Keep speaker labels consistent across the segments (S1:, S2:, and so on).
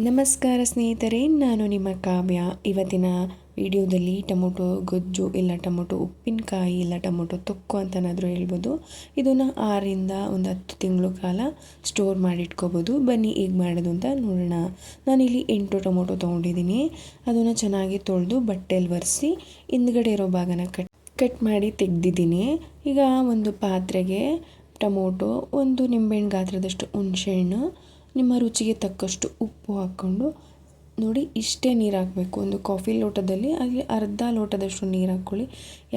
S1: ನಮಸ್ಕಾರ ಸ್ನೇಹಿತರೆ, ನಾನು ನಿಮ್ಮ ಕಾವ್ಯ. ಇವತ್ತಿನ ವಿಡಿಯೋದಲ್ಲಿ ಟೊಮೊಟೊ ಗೊಜ್ಜು ಇಲ್ಲ ಟೊಮೊಟೊ ಉಪ್ಪಿನಕಾಯಿ ಇಲ್ಲ ಟೊಮೊಟೊ ತೊಕ್ಕು ಅಂತನಾದರೂ ಹೇಳ್ಬೋದು. ಇದನ್ನು 6ರಿಂದ 10 ತಿಂಗಳು ಕಾಲ ಸ್ಟೋರ್ ಮಾಡಿಟ್ಕೋಬೋದು. ಬನ್ನಿ ಹೇಗೆ ಮಾಡೋದು ಅಂತ ನೋಡೋಣ. ನಾನಿಲ್ಲಿ 8 ಟೊಮೊಟೊ ತೊಗೊಂಡಿದ್ದೀನಿ. ಅದನ್ನು ಚೆನ್ನಾಗಿ ತೊಳೆದು ಬಟ್ಟೆಯಲ್ಲಿ ಒರೆಸಿ ಹಿಂದ್ಗಡೆ ಇರೋ ಭಾಗನ ಕಟ್ ಮಾಡಿ ತೆಗೆದಿದ್ದೀನಿ. ಈಗ ಒಂದು ಪಾತ್ರೆಗೆ ಟೊಮೊಟೊ, ಒಂದು ನಿಂಬೆಹಣ್ಣು ಗಾತ್ರದಷ್ಟು ಹುಣಸೆಹಣ್ಣು, ನಿಮ್ಮ ರುಚಿಗೆ ತಕ್ಕಷ್ಟು ಉಪ್ಪು ಹಾಕ್ಕೊಂಡು ನೋಡಿ, ಇಷ್ಟೇ ನೀರು ಹಾಕಬೇಕು. ಒಂದು ಕಾಫಿ ಲೋಟದಲ್ಲಿ ಅಲ್ಲಿ ಅರ್ಧ ಲೋಟದಷ್ಟು ನೀರು ಹಾಕ್ಕೊಳ್ಳಿ.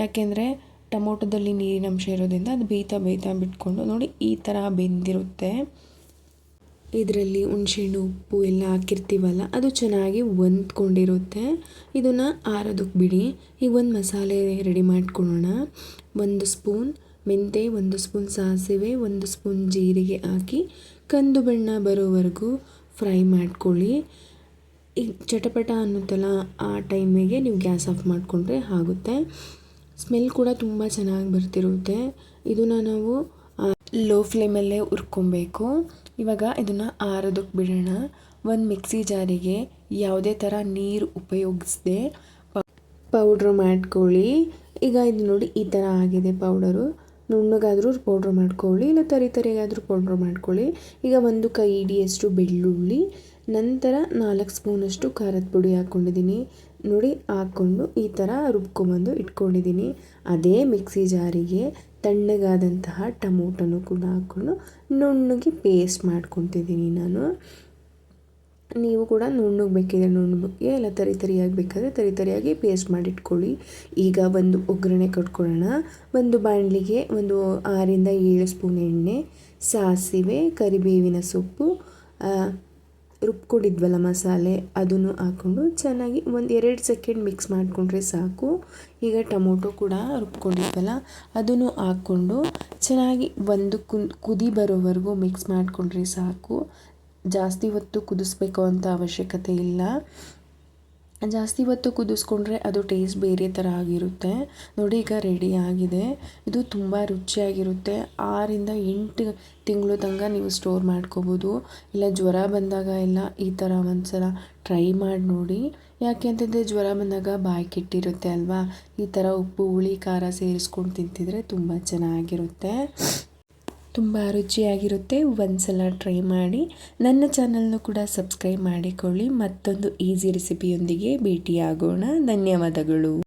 S1: ಯಾಕೆಂದರೆ ಟೊಮೊಟೊದಲ್ಲಿ ನೀರಿನ ಅಂಶ ಇರೋದ್ರಿಂದ ಅದು ಬೇಯ್ತಾ ಬಿಟ್ಕೊಂಡು ನೋಡಿ ಈ ಥರ ಬೆಂದಿರುತ್ತೆ. ಇದರಲ್ಲಿ ಹುಣಸೆಹಣ್ಣು ಉಪ್ಪು ಎಲ್ಲ ಹಾಕಿರ್ತೀವಲ್ಲ, ಅದು ಚೆನ್ನಾಗಿ ಹೊಂದ್ಕೊಂಡಿರುತ್ತೆ. ಇದನ್ನು ಆರೋದಕ್ಕೆ ಬಿಡಿ. ಈಗ ಒಂದು ಮಸಾಲೆ ರೆಡಿ ಮಾಡ್ಕೊಳ್ಳೋಣ. 1 ಸ್ಪೂನ್ ಮೆಂತೆ, 1 ಸ್ಪೂನ್ ಸಾಸಿವೆ, 1 ಸ್ಪೂನ್ ಜೀರಿಗೆ ಹಾಕಿ ಕಂದು ಬಣ್ಣ ಬರೋವರೆಗೂ ಫ್ರೈ ಮಾಡ್ಕೊಳ್ಳಿ. ಈಗ ಚಟಪಟ ಅನ್ನುತ್ತಲ್ಲ, ಆ ಟೈಮಿಗೆ ನೀವು ಗ್ಯಾಸ್ ಆಫ್ ಮಾಡಿಕೊಂಡ್ರೆ ಆಗುತ್ತೆ. ಸ್ಮೆಲ್ ಕೂಡ ತುಂಬ ಚೆನ್ನಾಗಿ ಬರ್ತಿರುತ್ತೆ. ಇದನ್ನು ನಾವು ಲೋ ಫ್ಲೇಮಲ್ಲೇ ಹುರ್ಕೊಬೇಕು. ಇವಾಗ ಇದನ್ನು ಆರೋದಕ್ಕೆ ಬಿಡೋಣ. ಒಂದು ಮಿಕ್ಸಿ ಜಾರಿಗೆ ಯಾವುದೇ ಥರ ನೀರು ಉಪಯೋಗಿಸದೆ ಪೌಡ್ರ್ ಮಾಡ್ಕೊಳ್ಳಿ. ಈಗ ಇದು ನೋಡಿ ಈ ಥರ ಆಗಿದೆ ಪೌಡರು. ನುಣ್ಣಗಾದರೂ ಪೌಡ್ರ್ ಮಾಡ್ಕೊಳ್ಳಿ, ಇಲ್ಲ ತರಿಯಾಗಾದರೂ ಪೌಡ್ರ್ ಮಾಡ್ಕೊಳ್ಳಿ. ಈಗ 1 ಕೈ ಹಿಡಿಯಷ್ಟು ಬೆಳ್ಳುಳ್ಳಿ, ನಂತರ 4 ಸ್ಪೂನಷ್ಟು ಖಾರದ ಪುಡಿ ಹಾಕ್ಕೊಂಡಿದ್ದೀನಿ. ನೋಡಿ ಹಾಕ್ಕೊಂಡು ಈ ಥರ ರುಬ್ಕೊಂಬಂದು ಇಟ್ಕೊಂಡಿದ್ದೀನಿ. ಅದೇ ಮಿಕ್ಸಿ ಜಾರಿಗೆ ತಣ್ಣಗಾದಂತಹ ಟೊಮೊಟೊನು ಕೂಡ ಹಾಕ್ಕೊಂಡು ನುಣ್ಣಗೆ ಪೇಸ್ಟ್ ಮಾಡ್ಕೊತಿದ್ದೀನಿ ನಾನು. ನೀವು ಕೂಡ ನುಣ್ಣಗೆ ಬೇಕಿದ್ರೆ ನುಣ್ಣಗೆ, ಇಲ್ಲ ತರಿಯಾಗಿ ಬೇಕಾದರೆ ತರಿಯಾಗಿ ಪೇಸ್ಟ್ ಮಾಡಿಟ್ಕೊಳ್ಳಿ. ಈಗ ಒಂದು ಒಗ್ಗರಣೆ ಕಟ್ಕೊಳ್ಳೋಣ. ಒಂದು ಬಾಣಲಿಗೆ 6ರಿಂದ 7 ಸ್ಪೂನ್ ಎಣ್ಣೆ, ಸಾಸಿವೆ, ಕರಿಬೇವಿನ ಸೊಪ್ಪು, ರುಬ್ಕೊಂಡಿದ್ವಲ್ಲ ಮಸಾಲೆ, ಅದನ್ನು ಹಾಕ್ಕೊಂಡು ಚೆನ್ನಾಗಿ 2 ಸೆಕೆಂಡ್ ಮಿಕ್ಸ್ ಮಾಡಿಕೊಂಡ್ರೆ ಸಾಕು. ಈಗ ಟೊಮೊಟೊ ಕೂಡ ರುಬ್ಕೊಂಡಿದ್ವಲ್ಲ ಅದನ್ನು ಹಾಕ್ಕೊಂಡು ಚೆನ್ನಾಗಿ ಒಂದು ಕುದಿ ಬರೋವರೆಗೂ ಮಿಕ್ಸ್ ಮಾಡಿಕೊಂಡ್ರೆ ಸಾಕು. ಜಾಸ್ತಿ ಹೊತ್ತು ಕುದಿಸ್ಬೇಕು ಅಂತ ಅವಶ್ಯಕತೆ ಇಲ್ಲ. ಜಾಸ್ತಿ ಹೊತ್ತು ಕುದಿಸ್ಕೊಂಡ್ರೆ ಅದು ಟೇಸ್ಟ್ ಬೇರೆ ಥರ ಆಗಿರುತ್ತೆ. ನೋಡಿ ಈಗ ರೆಡಿ ಆಗಿದೆ. ಇದು ತುಂಬ ರುಚಿಯಾಗಿರುತ್ತೆ. 6ರಿಂದ 8 ತಿಂಗಳು ತನಕ ನೀವು ಸ್ಟೋರ್ ಮಾಡ್ಕೋಬೋದು. ಇಲ್ಲ ಜ್ವರ ಬಂದಾಗ ಎಲ್ಲ ಈ ಥರ ಒಂದ್ಸಲ ಟ್ರೈ ಮಾಡಿ ನೋಡಿ. ಯಾಕೆ ಅಂತಂದರೆ ಜ್ವರ ಬಂದಾಗ ಬಾಯಿ ಕೆಟ್ಟಿರುತ್ತೆ ಅಲ್ವಾ, ಈ ಥರ ಉಪ್ಪು ಹುಳಿ ಖಾರ ಸೇರಿಸ್ಕೊಂಡು ತಿಂತಿದ್ರೆ ತುಂಬ ಚೆನ್ನಾಗಿರುತ್ತೆ, ತುಂಬ ರುಚಿಯಾಗಿರುತ್ತೆ. ಒಂದ್ಸಲ ಟ್ರೈ ಮಾಡಿ. ನನ್ನ ಚಾನಲ್ನು ಕೂಡ ಸಬ್ಸ್ಕ್ರೈಬ್ ಮಾಡಿಕೊಳ್ಳಿ. ಮತ್ತೊಂದು ಈಸಿ ರೆಸಿಪಿಯೊಂದಿಗೆ ಭೇಟಿಯಾಗೋಣ. ಧನ್ಯವಾದಗಳು.